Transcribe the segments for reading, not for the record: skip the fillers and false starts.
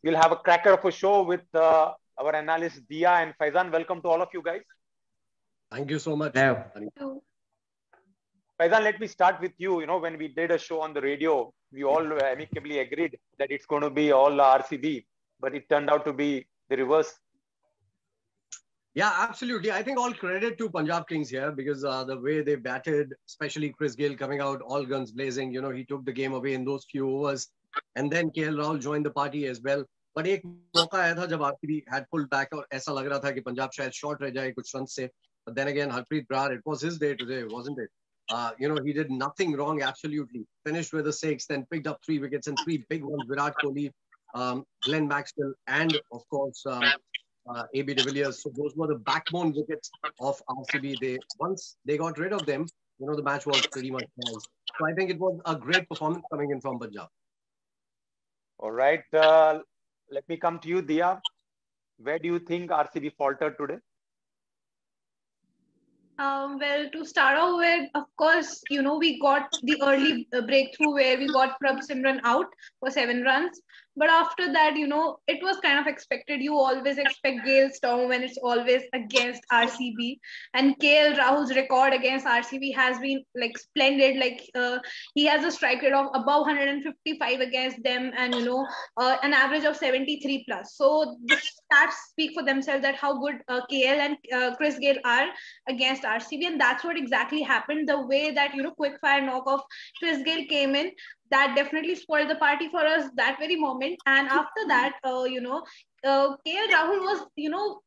we'll have a cracker of a show with our analysts Dia and Faizan. Welcome to all of you guys. Thank you so much. Hello. Faizan, let me start with you. You know, when we did a show on the radio, we all amicably agreed that it's going to be all RCB, but it turned out to be the reverse. Yeah, absolutely. I think all credit to Punjab Kings here because the way they batted, especially Chris Gayle coming out all guns blazing, you know, he took the game away in those few overs. And then KL Rahul joined the party as well. But एक मौका आया था जब RCB had pulled back और ऐसा लग रहा था कि पंजाब शायद short रह जाए कुछ runs से. But then again, Harpreet Brar, it was his day today, wasn't it? You know, he did nothing wrong, absolutely. Finished with a 6, then picked up 3 wickets and 3 big ones. Virat Kohli, Glenn Maxwell, and of course, AB de Villiers. So those were the backbone wickets of RCB. Once they got rid of them, you know, the match was pretty much theirs. So I think it was a great performance coming in from Punjab. All right. Let me come to you, Dia. Where do you think RCB faltered today? Well, to start off with, of course, you know, we got the early breakthrough where we got Prabh Simran out for 7 runs. But after that, you know, it was kind of expected. You always expect Gale Storm when it's always against RCB. And KL Rahul's record against RCB has been like splendid. Like he has a strike rate of above 155 against them and, you know, an average of 73 plus. So the stats speak for themselves that how good KL and Chris Gayle are against RCB. And that's what exactly happened. The way that, you know, quick fire knock of Chris Gayle came in, that definitely spoiled the party for us that very moment. And after that, you know, KL Rahul was, you know,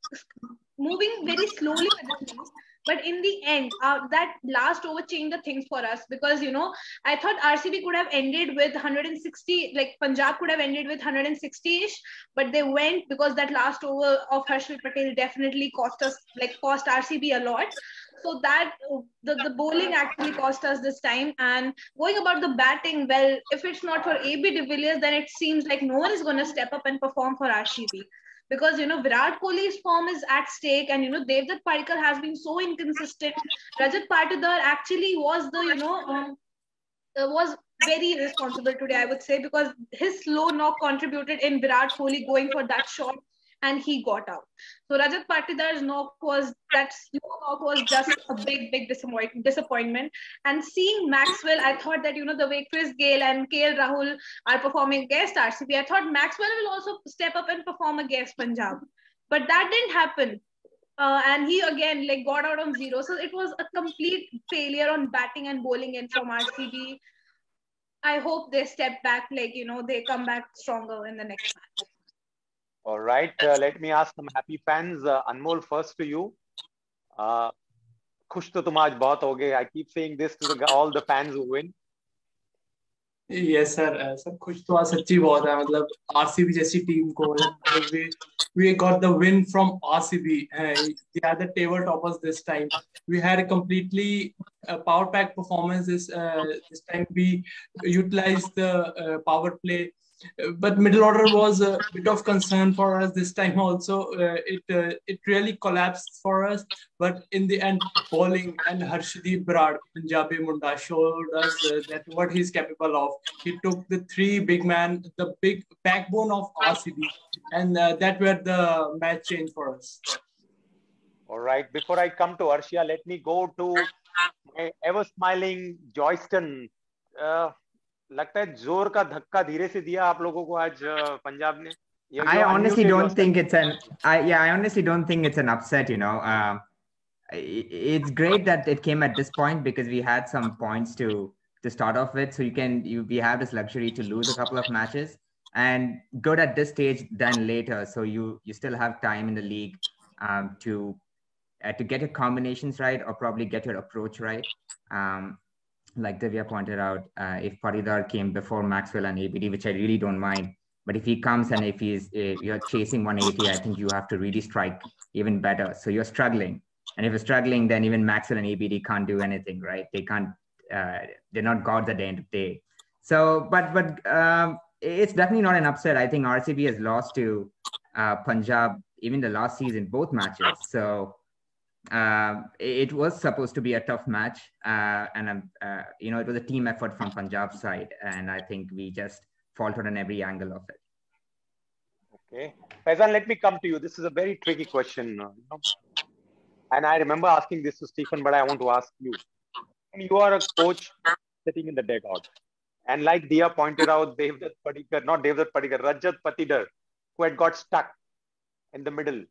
moving very slowly with the things. But in the end, that last over changed the things for us because, you know, I thought RCB could have ended with 160, like Punjab could have ended with 160-ish, but they went because that last over of Harshal Patel definitely cost RCB a lot. So that the bowling actually cost us this time. And going about the batting, well, if it's not for AB de Villiers, then it seems like no one is going to step up and perform for RCB. Because, you know, Virat Kohli's form is at stake and, you know, Devdutt Padikkal has been so inconsistent. Rajat Patidar actually was the, you know, was very responsible today, I would say, because his slow knock contributed in Virat Kohli going for that shot and he got out. So Rajat Patidar's knock was, that slow knock was just a big disappointment. And seeing Maxwell, I thought that, you know, the way Chris Gayle and KL Rahul are performing against RCB, I thought Maxwell will also step up and perform against Punjab. But that didn't happen. And he again like got out on 0. So it was a complete failure on batting and bowling in from RCB. I hope they step back, like, you know, they come back stronger in the next match. All right. Let me ask some happy fans. Anmol, first to you. खुश तो तुम आज बहुत हो गए. I keep saying this to all the fans who win. Yes, sir. Sir खुश तो आज सच्ची बहुत है. मतलब RCB जैसी टीम को we got the win from RCB. We had the table toppers this time. We had a completely power pack performance this time. We utilized the power play. But middle order was a bit of concern for us this time also. It really collapsed for us. But in the end, bowling and Harshdeep Brar, Punjabi Munda, showed us that what he's capable of. He took the 3 big man, the big backbone of RCB, and that where the match changed for us. All right. Before I come to Arshia, let me go to my ever-smiling Joyston. लगता है जोर का धक्का धीरे से दिया आप लोगों को आज पंजाब ने. I honestly don't think it's an upset, you know. It's great that it came at this point because we had some points to start off with, so we have this luxury to lose a couple of matches and good at this stage than later, so you still have time in the league to get your combinations right or probably get your approach right. Like Divya pointed out, if Patidar came before Maxwell and ABD, which I really don't mind, but if he comes and if you're chasing 180, I think you have to really strike even better. So you're struggling, and if you're struggling, then even Maxwell and ABD can't do anything, right? They can't. They're not gods at the end of the day. So, but it's definitely not an upset. I think RCB has lost to Punjab even the last season, both matches. So. It was supposed to be a tough match, and you know, it was a team effort from Punjab's side, and I think we just faltered on every angle of it. Okay. Faizan, let me come to you. This is a very tricky question. And I remember asking this to Stephen, but I want to ask you. You are a coach sitting in the dugout. And like Dia pointed out, Devdutt Padikkar, not Devdutt Padikkar, Rajat Patidar, who had got stuck in the middle.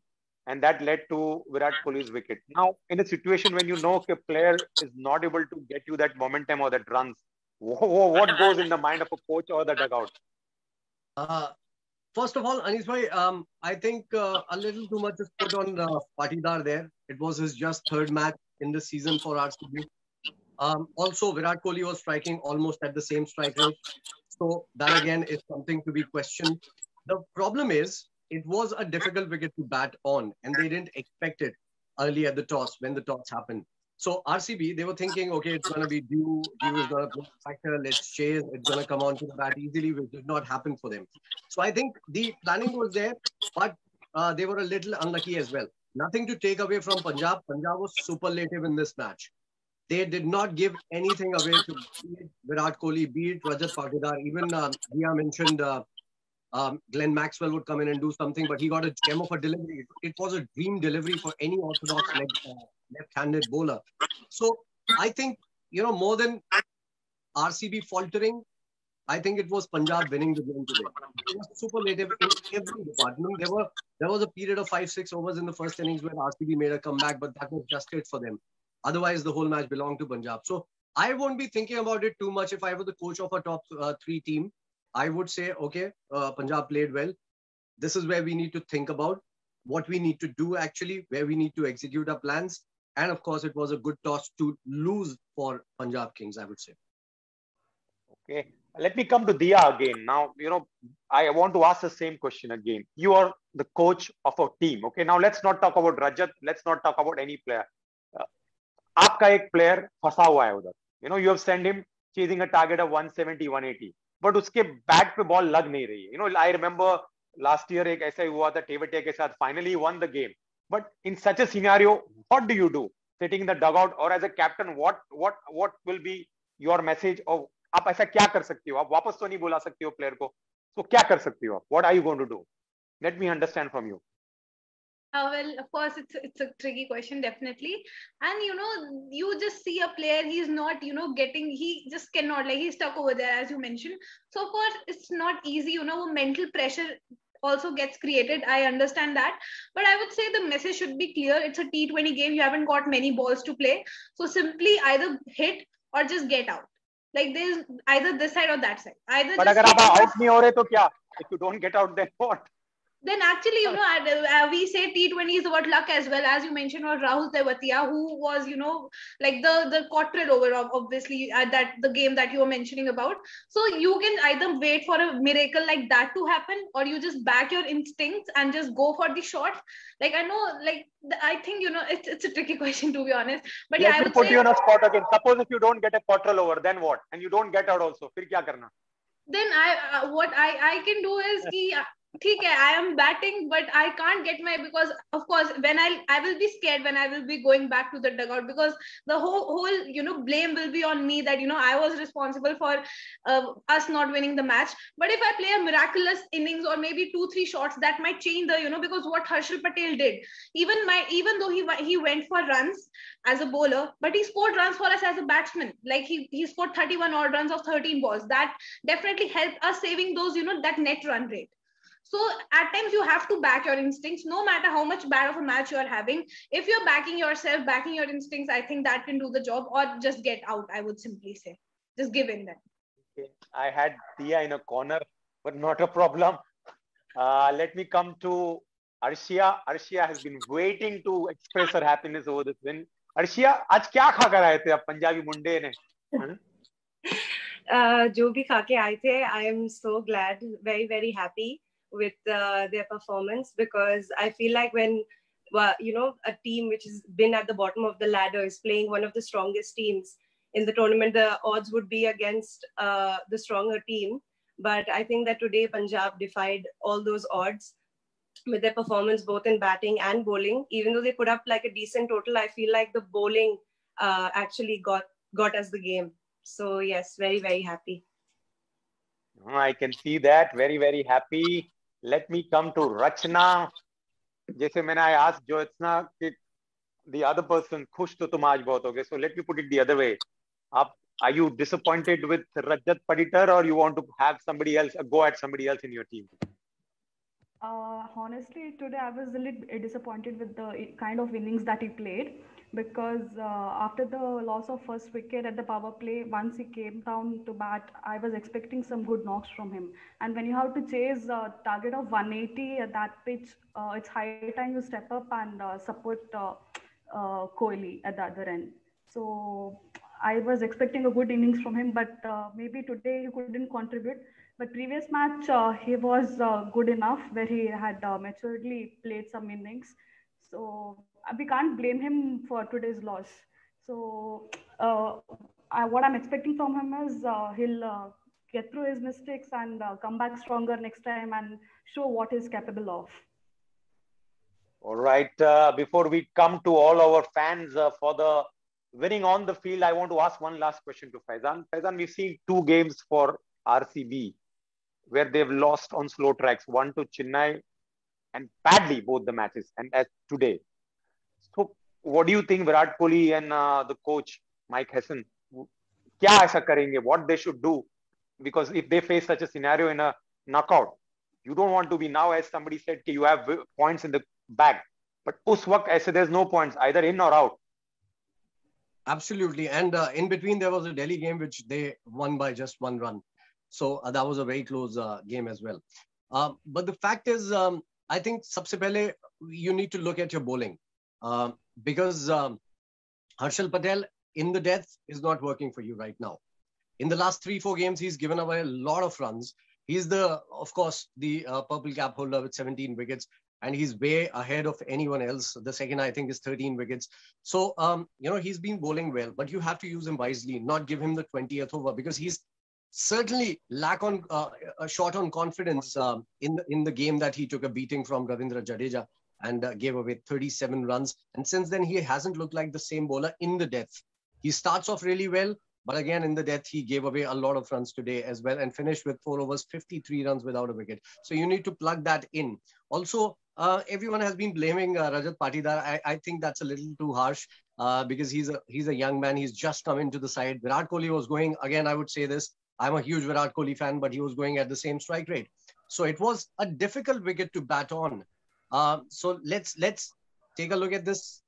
And that led to Virat Kohli's wicket. Now, in a situation when you know a player is not able to get you that momentum or that runs, what goes in the mind of a coach or the dugout? First of all, Anish bhai, I think a little too much is put on Patidar there. It was his just third match in the season for RCB. Also, Virat Kohli was striking almost at the same strike rate. So that again is something to be questioned. The problem is, it was a difficult wicket to bat on, and they didn't expect it early at the toss when the toss happened. So RCB, they were thinking, okay, it's going to be Dew is going to play a factor, let's chase, it's going to come on to the bat easily, which did not happen for them. So I think the planning was there, but they were a little unlucky as well. Nothing to take away from Punjab. Punjab was superlative in this match. They did not give anything away to beat Virat Kohli, beat Rajat Patidar. Even Dia mentioned Glenn Maxwell would come in and do something, but he got a gem of a delivery. It was a dream delivery for any orthodox left-handed bowler. So I think, more than RCB faltering, I think it was Punjab winning the game today. It was superlative in every department. There was a period of 5-6 overs in the first innings where RCB made a comeback, but that was just it for them. Otherwise, the whole match belonged to Punjab. So I won't be thinking about it too much. If I were the coach of a top 3 team, I would say, okay, Punjab played well. This is where we need to think about what we need to do actually, where we need to execute our plans. And of course, it was a good toss to lose for Punjab Kings, I would say. Okay. Let me come to Dia again. Now, I want to ask the same question again. You are the coach of a team. Okay. Now, let's not talk about Rajat. Let's not talk about any player. आपका एक player फंसा हुआ है उधर. You have sent him chasing a target of 170, 180. But उसके bat पे ball लग नहीं रही है. I remember last year एक ऐसा ही हुआ था टेवटिया के साथ. Finally, he won the game. But in such a scenario, what do you do? Sitting in the dugout or as a captain, what will be your message? Or आप ऐसा क्या कर सकते हो? आप वापस तो नहीं बुला सकते हो प्लेयर को. So क्या कर सकते हो आप? What are you going to do? Let me understand from you. Well, of course, it's a tricky question, definitely. And you just see a player, he's not, he just cannot, like he's stuck over there, as you mentioned. So of course, it's not easy, mental pressure also gets created. I understand that. But I would say the message should be clear. It's a T20 game. You haven't got many balls to play. So simply either hit or just get out. Like there's either this side or that side. Either. But अगर आप out नहीं हो रहे तो क्या? If you don't get out, then what? Then actually, we say T20 is about luck as well, as you mentioned, or Rahul Tewatia, who was, like the quarter over of obviously that the game that you were mentioning about. So you can either wait for a miracle like that to happen, or you just back your instincts and just go for the shot. Like I know, like I think it's a tricky question to be honest. But yeah, I would put you on a spot again. Suppose if you don't get a quarter over, then what? And you don't get out also. फिर क्या करना? Then what I can do is I am batting, but I can't get because of course when I will be scared when I will be going back to the dugout, because the whole blame will be on me that I was responsible for us not winning the match. But if I play a miraculous innings or maybe 2-3 shots, that might change the because what Harshal Patel did, even though he went for runs as a bowler, but he scored runs for us as a batsman. Like he scored 31 odd runs of 13 balls. That definitely helped us saving those that net run rate. So at times you have to back your instincts, no matter how much bad of a match you are having. If you're backing yourself, backing your instincts, I think that can do the job, or just get out, I would simply say. Just give in then. Okay. I had Dia in a corner, but not a problem. Let me come to Arshia. Arshia has been waiting to express her happiness over this win. Arshia, आज क्या खा कर आए थे आप पंजाबी मुंडे ने? जो भी खा के आए थे, I am so glad, very very happy with their performance, because I feel like when a team which has been at the bottom of the ladder is playing one of the strongest teams in the tournament, the odds would be against the stronger team. But I think that today Punjab defied all those odds with their performance both in batting and bowling. Even though they put up like a decent total, I feel like the bowling actually got us the game. So yes, very very happy. I can see that. Very very happy. Let me come to Rachna. जैसे मैंने I asked Jyotsna कि the other person, खुश तो तुम आज बहुत हो गए. So let me put it the other way. Are you disappointed with Rajat Padikkar, or you want to have somebody else, go at somebody else in your team? Honestly, today I was a little disappointed with the kind of innings that he played, because after the loss of first wicket at the power play, once he came down to bat, I was expecting some good knocks from him. And when you have to chase a target of 180 at that pitch, it's high time you step up and support Kohli at the other end. So I was expecting a good innings from him, but maybe today he couldn't contribute. But previous match, he was good enough, where he had maturely played some innings. So we can't blame him for today's loss. So what I'm expecting from him is he'll get through his mistakes and come back stronger next time and show what he's capable of. All right. Before we come to all our fans for the winning on the field, I want to ask one last question to Faizan. Faizan, we've seen 2 games for RCB where they've lost on slow tracks, one to Chennai and badly both the matches, and as today. So what do you think Virat Kohli and the coach Mike Hesson, क्या ऐसा करेंगे, what they should do? Because if they face such a scenario in a knockout, you don't want to be now, as somebody said, you have points in the bag, but us वक्त ऐसे there's no points either in or out. Absolutely. And in between there was a Delhi game which they won by just 1 run. So that was a very close game as well. But the fact is, I think sabse pehle you need to look at your bowling, because Harshal Patel in the death is not working for you right now. In the last 3-4 games, he's given away a lot of runs. He's of course, the purple cap holder with 17 wickets, and he's way ahead of anyone else. The second, I think, is 13 wickets. So, he's been bowling well, but you have to use him wisely, not give him the 20th over, because he's certainly short on confidence in the game that he took a beating from Ravindra Jadeja and gave away 37 runs. And since then, he hasn't looked like the same bowler in the death. He starts off really well, but again, in the death, he gave away a lot of runs today as well and finished with 4 overs, 53 runs without a wicket. So you need to plug that in. Also, everyone has been blaming Rajat Patidar. I think that's a little too harsh because he's a young man. He's just come into the side. Virat Kohli was going, again, I would say this, I'm a huge Virat Kohli fan, but he was going at the same strike rate. So it was a difficult wicket to bat on. So let's take a look at this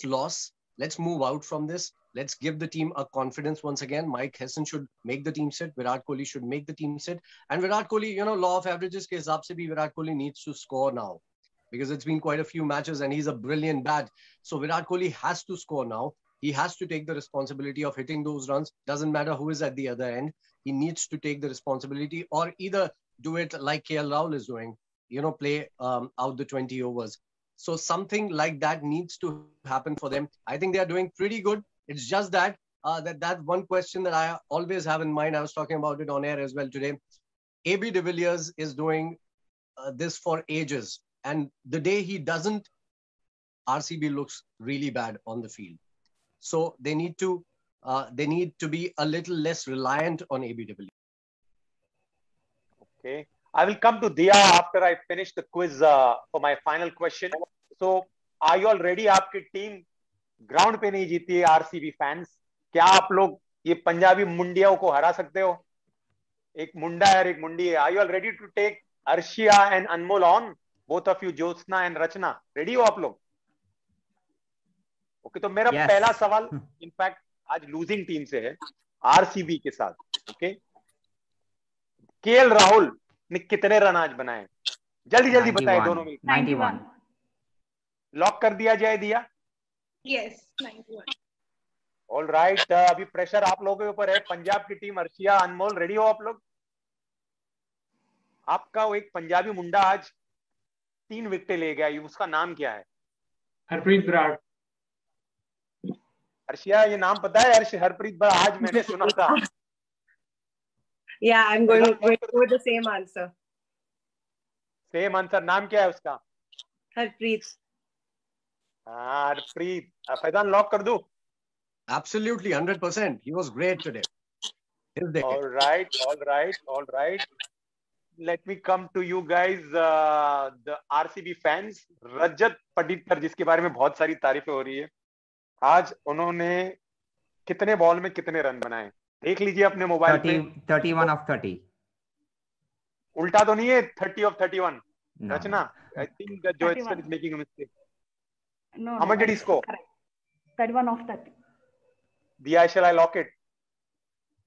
loss. Let's move out from this. Let's give the team a confidence once again. Mike Hesson should make the team sit. Virat Kohli should make the team sit. And Virat Kohli, law of averages ke hisab se bhi Virat Kohli needs to score now, because it's been quite a few matches and he's a brilliant bat. So Virat Kohli has to score now. He has to take the responsibility of hitting those runs. Doesn't matter who is at the other end. He needs to take the responsibility, or either do it like KL Rahul is doing, play out the 20 overs. So something like that needs to happen for them. I think they are doing pretty good. It's just that that one question that I always have in mind. I was talking about it on air as well today. AB de Villiers is doing this for ages. And the day he doesn't, RCB looks really bad on the field. So they need to be a little less reliant on AB de Villiers. Okay. I will come to Diya after I finish the quiz for my final question. So, are you all ready? आपकी team ground पे नहीं जीती है, RCB fans. क्या आप लोग ये पंजाबी मुंडियों को हरा सकते हो? एक मुंडा है और एक मुंडी है. Are you all ready to take Arshia and Anmol on? Both of you, Jyotsna and Rachna. Ready हो आप लोग? Okay, तो मेरा पहला सवाल इनफैक्ट आज लूजिंग टीम से है, आरसीबी के साथ. ओके, केएल राहुल ने कितने रन आज बनाए? जल्दी जल्दी बताए दोनों में. 91. लॉक कर दिया जाए दिया? Yes, 91. All right. अभी प्रेशर आप लोगों के ऊपर है. पंजाब की टीम, अर्शिया, अनमोल, रेडी हो आप लोग? आपका वो एक पंजाबी मुंडा आज 3 विकेट ले गया, उसका नाम क्या है? हरप्रीत बराड़. अर्शिया, ये नाम पता है? हरप्रीत बराड़ आज मैंने सुना था. Yeah, I'm going to go with the same answer. Same answer. नाम क्या है उसका? Harpreet. हाँ, हरप्रीत. फैजान, लॉक कर दूं? Absolutely, 100%. He was great today. All right. let me come to you guys, the RCB fans. रजत पडिक्कर, जिसके बारे में बहुत सारी तारीफें हो रही है, आज उन्होंने कितने बॉल में कितने रन बनाए देख लीजिए अपने मोबाइल पे। 31 of 30. उल्टा तो नहीं है 30 of 31? No. Rachna, I think that Joyson is making a mistake. No. How much did he score? Correct. 31 of 30. Diya, shall I lock it?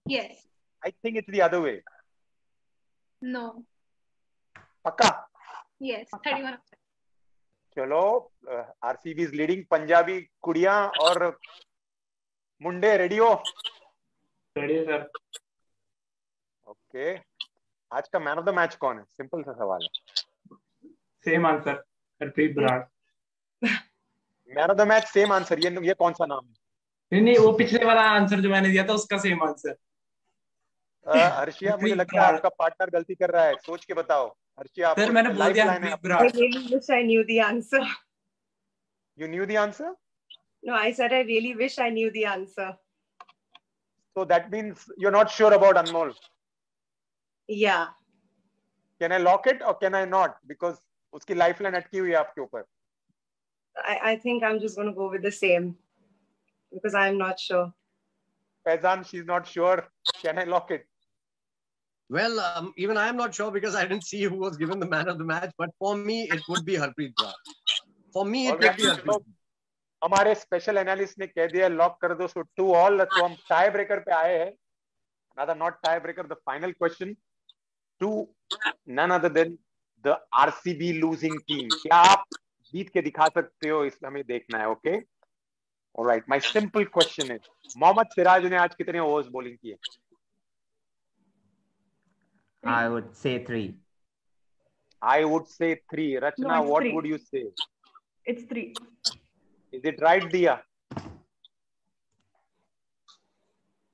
Yes. I think it's the other way. No. पक्का? Yes. 31 of 30. चलो, RCB is leading. Punjabi कुड़ियां और मुंडे ready हो? Ready sir. Okay, आज का man of the match कौन है? Simple सा सवाल है। Same answer, Harpreet Brar. Man of the match same answer, ये कौन सा नाम है? नहीं, वो पिछले वाला आंसर जो मैंने दिया था उसका सेम आंसर। हर्षिया, मुझे लगता है आपका पार्टनर गलती कर रहा है, सोच के बताओ। हर्षिया, सर मैंने बोल दिया Harpreet Brar. I really wish I knew the answer. You knew the answer? No, I said I really wish I knew the answer. So that means you're not sure about Anmol. Yeah. Can I lock it or can I not? Because उसकी lifeline अटकी हुई है आपके ऊपर। I think I'm just going to go with the same because I'm not sure. Faizan, she's not sure. Can I lock it? Well, even I am not sure because I didn't see who was given the man of the match. But for me, it would be Harpreet Brar. For me, it would be Harpreet Brar. हमारे special analyst ने कह दिया lock कर दो, सो 2-all, तो हम tie breaker पे आए हैं। Rather not tie breaker, the final question to none other than the RCB losing team. क्या आप जीत के दिखा सकते हो? इस हमें देखना है। Okay, alright, my simple question है, मोहम्मद सिराज ने आज कितने ओवर्स बॉलिंग किए? I would say 3. I would say 3. Rachna, No, it's what 3. would you say? It's 3. Is it right, Diya?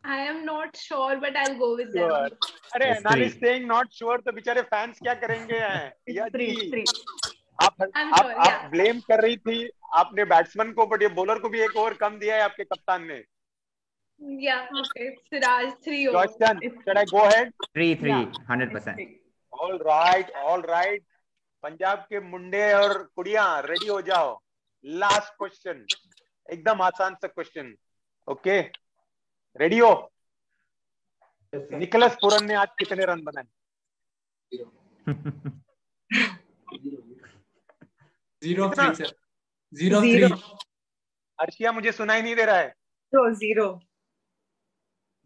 I am not sure, but I'll go with Sure. them. अरे It's analyst 3. saying not sure, तो बेचारे fans क्या करेंगे? It's 3. It's 3. I'm sure, yeah. आप blame कर रही थी आपने बैट्समैन को, बट ये बॉलर को भी एक ओवर कम दिया है आपके कप्तान ने। Yeah, okay. Siraj, 3 over. Joyson, should I go ahead? 3, Yeah. 100%. It's 3. All right. Punjab के मुंडे और कुड़ियां रेडी हो जाओ। लास्ट क्वेश्चन, एकदम आसान सा क्वेश्चन। ओके, रेडी हो? निकोलस पुरन ने आज कितने रन बनाए? 0-3 सर। 0-3। अर्शिया, मुझे सुनाई नहीं दे रहा है। So 0.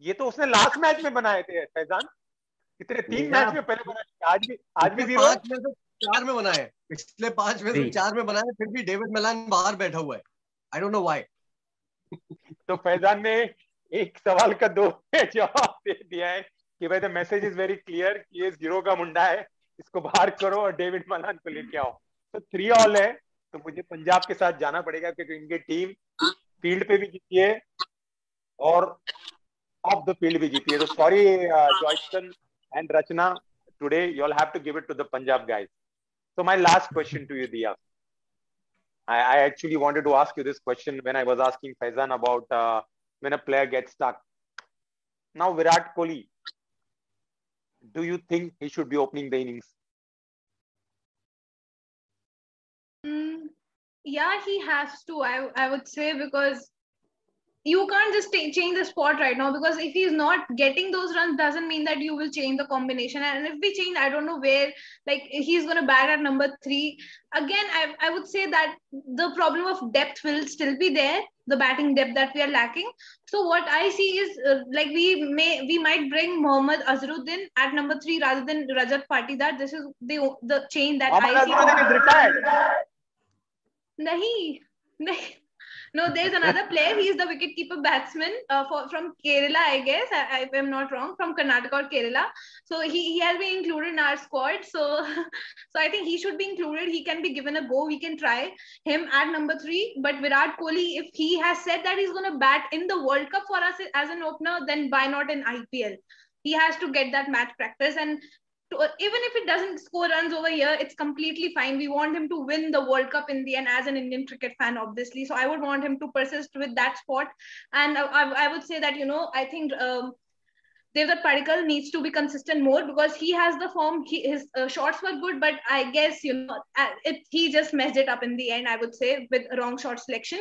ये तो उसने लास्ट मैच में बनाए थे फैजान। कितने 3 मैच में पहले बनाए, आज भी 0। 5 में से 4 में बनाए, पिछले 5 में से 4 में बनाए, फिर भी डेविड मिलान बाहर बैठा हुआ है। I don't know why. तो फैजान ने एक सवाल का 2 जवाब दे दिया है कि भाई the message is very clear कि ये 0 का मुंडा है, इसको बाहर करो और डेविड मलान को लेके आओ। तो 3-all है, तो मुझे पंजाब के साथ जाना पड़ेगा क्योंकि इनकी टीम फील्ड पे भी जीती है और ऑफ द फील्ड भी जीती है। तो sorry Joyson and Rachna, today you all have to give it to the Punjab guys. So my last question to you, Diya. I actually wanted to ask you this question when I was asking Faizan about when a player gets stuck. Now Virat Kohli, do you think he should be opening the innings? Yeah, he has to. I would say, because you can't just change the spot right now, because if he's not getting those runs doesn't mean that you will change the combination. And if we change, I don't know where, like he's going to bat at number 3 again. I would say that the problem of depth will still be there, the batting depth that we are lacking. So what I see is like we might bring Mohammad Azharuddin at number 3 rather than Rajat Patidar. This is the change that Mohammad I see. Azharuddin is retired. Nahi. No, there's another player. He's the wicketkeeper batsman from Kerala, I guess. If I'm not wrong, from Karnataka or Kerala. So he has been included in our squad. So I think he should be included. He can be given a go. We can try him at number 3. But Virat Kohli, if he has said that he's going to bat in the World Cup for us as an opener, then why not in IPL? He has to get that match practice, and even if it doesn't score runs over here, it's completely fine. We want him to win the World Cup in the end as an Indian cricket fan, obviously. So I would want him to persist with that spot. And I would say that, I think Devdutt Padikkal needs to be consistent more because he has the form. His shots were good, but I guess he just messed it up in the end. I would say with wrong shot selection.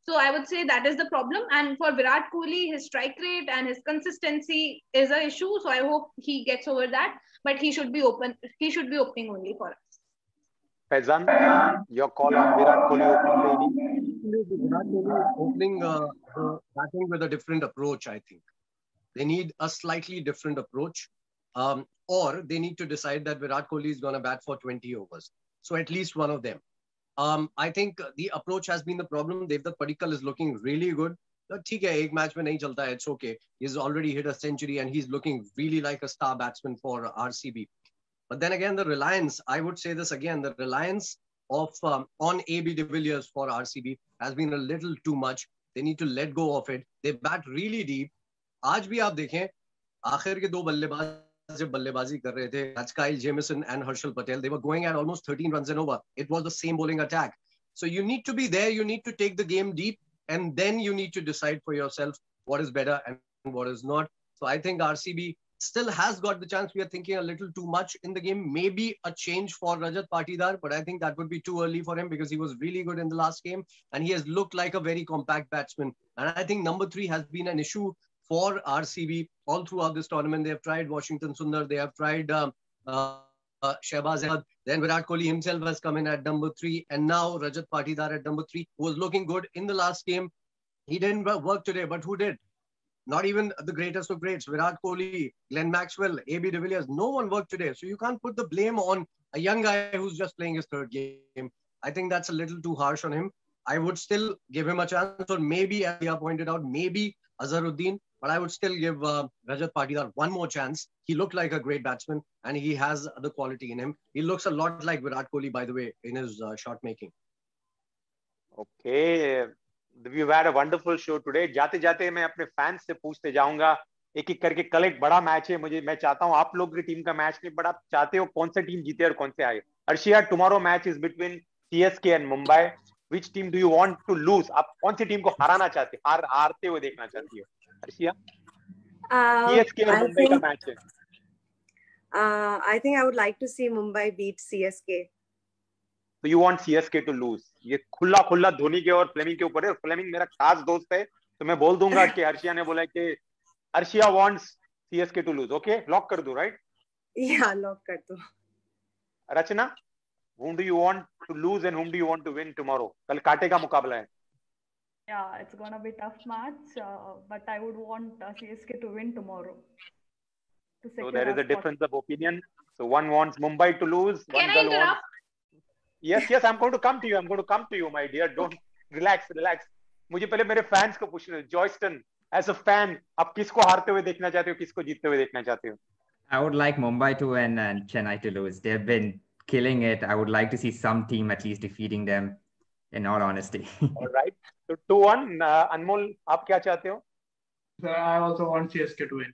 So I would say that is the problem. And for Virat Kohli, his strike rate and his consistency is an issue. So I hope he gets over that. But he should be open. He should be opening only for us. Faizan, your call on Virat Kohli opening the inning? Virat Kohli opening batting with a different approach, I think. They need a slightly different approach. Or they need to decide that Virat Kohli is going to bat for 20 overs. So at least one of them. I think the approach has been the problem. Devdutt Padikkal is looking really good. ठीक है, एक match में नहीं चलता है, it's okay. He's already hit a century and he's looking really like a star batsman for RCB. But then again, the reliance, I would say this again, the reliance of on AB de Villiers for RCB has been a little too much. They need to let go of it. They bat really deep. आज भी आप देखें, आखिर के दो बल्लेबाज जब बल्लेबाजी कर रहे थे, Kyle Jamieson and Harshal Patel, they were going at almost 13 runs and over. It was the same bowling attack. So you need to be there. You need to take the game deep, and then you need to decide for yourself what is better and what is not. So I think RCB still has got the chance. We are thinking a little too much in the game. Maybe a change for Rajat Patidar, but I think that would be too early for him because he was really good in the last game and he has looked like a very compact batsman. And I think number 3 has been an issue for RCB all throughout this tournament. They have tried Washington Sundar, they have tried Shehbaz Ahmed. Then Virat Kohli himself has come in at number 3, and now Rajat Patidar at number 3, who was looking good in the last game. He didn't work today, but who did? Not even the greatest of greats. Virat Kohli, Glenn Maxwell, AB de Villiers, no one worked today. So you can't put the blame on a young guy who's just playing his 3rd game. I think that's a little too harsh on him. I would still give him a chance, or maybe, as Dia pointed out, maybe Azharuddin, but I would still give Rajat Patidar one more chance. He looked like a great batsman and he has the quality in him. He looks a lot like Virat Kohli, by the way, in his shot making. Okay. We've had a wonderful show today. जाते जाते मैं अपने fans से पूछते जाऊंगा एक एक करके. कल एक बड़ा मैच है, मैं चाहता हूं आप लोग की टीम का मैच नहीं, बट आप चाहते हो कौन सा टीम जीते और कौन से आए. Arshia, tomorrow match is between CSK and Mumbai. Which team do you want to lose? आप कौन सी टीम को हराना चाहते हो, हारते हुए देखना चाहती हो अर्शिया? CSK और मुंबई का मैच है. I think I would like to see Mumbai beat CSK. So you want CSK to lose. ये खुला धोनी के और फ्लेमिंग के ऊपर है. फ्लेमिंग मेरा खास दोस्त है, तो मैं बोल दूंगा कि अर्शिया ने बोला कि Arshiya wants CSK to lose. Okay, lock कर दूं, right? Yeah, लॉक कर दो. रचना, whom do you want to lose and whom do you want to win tomorrow? कल कांटे का मुकाबला है. Yeah, it's gonna be a tough match, but I would want CSK to win tomorrow. So there is a difference of opinion. So one wants Mumbai to lose. Can I interrupt? Yes, I'm going to come to you. My dear. Don't relax. मुझे पहले मेरे fans को पूछना है. Joyston, as a fan, आप किसको हारते हुए देखना चाहते हो, किसको जीतते हुए देखना चाहते हो? I would like Mumbai to win and Chennai to lose. They've been killing it. I would like to see some team at least defeating them, in all honesty. All right. So 2-1. Anmol, आप क्या चाहते हो? I also want CSK to win.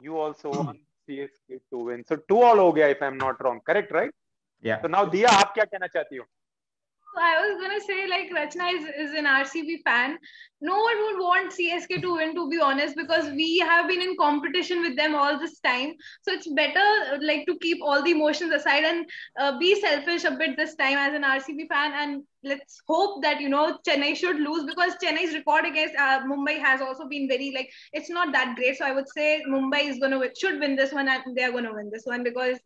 You also want CSK to win. So 2-all हो गया, if I'm not wrong. Correct, right? Yeah. So now Dia, आप क्या कहना चाहती हो? So I was gonna say, like, Rachna is an RCB fan. No one would want CSK to win, to be honest, because we have been in competition with them all this time. So it's better, like, to keep all the emotions aside and be selfish a bit this time as an RCB fan. And let's hope that, Chennai should lose, because Chennai's record against Mumbai has also been very, like, it's not that great. So I would say Mumbai should win this one, and they're going to win this one, because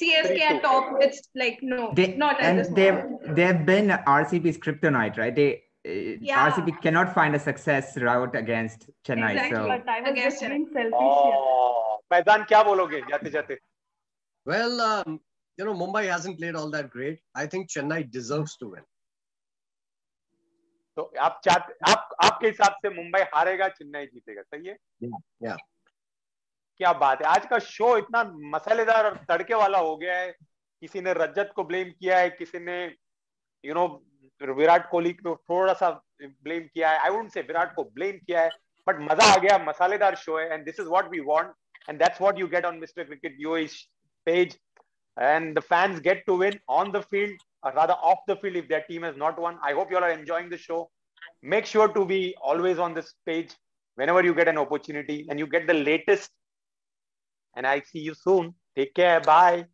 CSK at top, it's like, no, not at this moment. They've been RCB's kryptonite, right? RCB cannot find a success route against Chennai. Exactly, so. but I was just being selfish here. Faizan क्या बोलोगे जाते-जाते? Well, Mumbai hasn't played all that great. I think Chennai deserves to win. तो आपके हिसाब से मुंबई हारेगा, चेन्नई जीतेगा, सही है? Yeah. क्या बात है. आज का शो इतना मसालेदार और तड़के वाला हो गया है. किसी ने रजत को ब्लेम किया है, किसी ने विराट कोहली को थोड़ा सा ब्लेम किया है. आई वुडंट से विराट को ब्लेम किया है, बट मजा आ गया. मसालेदार शो है, and this is what we want, and that's what you get on mister cricket UAE page. And the fans get to win on the field, or rather off the field if their team has not won. I hope you all are enjoying the show. Make sure to be always on this page. whenever you get an opportunity and you get the latest. And I see you soon. Take care. Bye.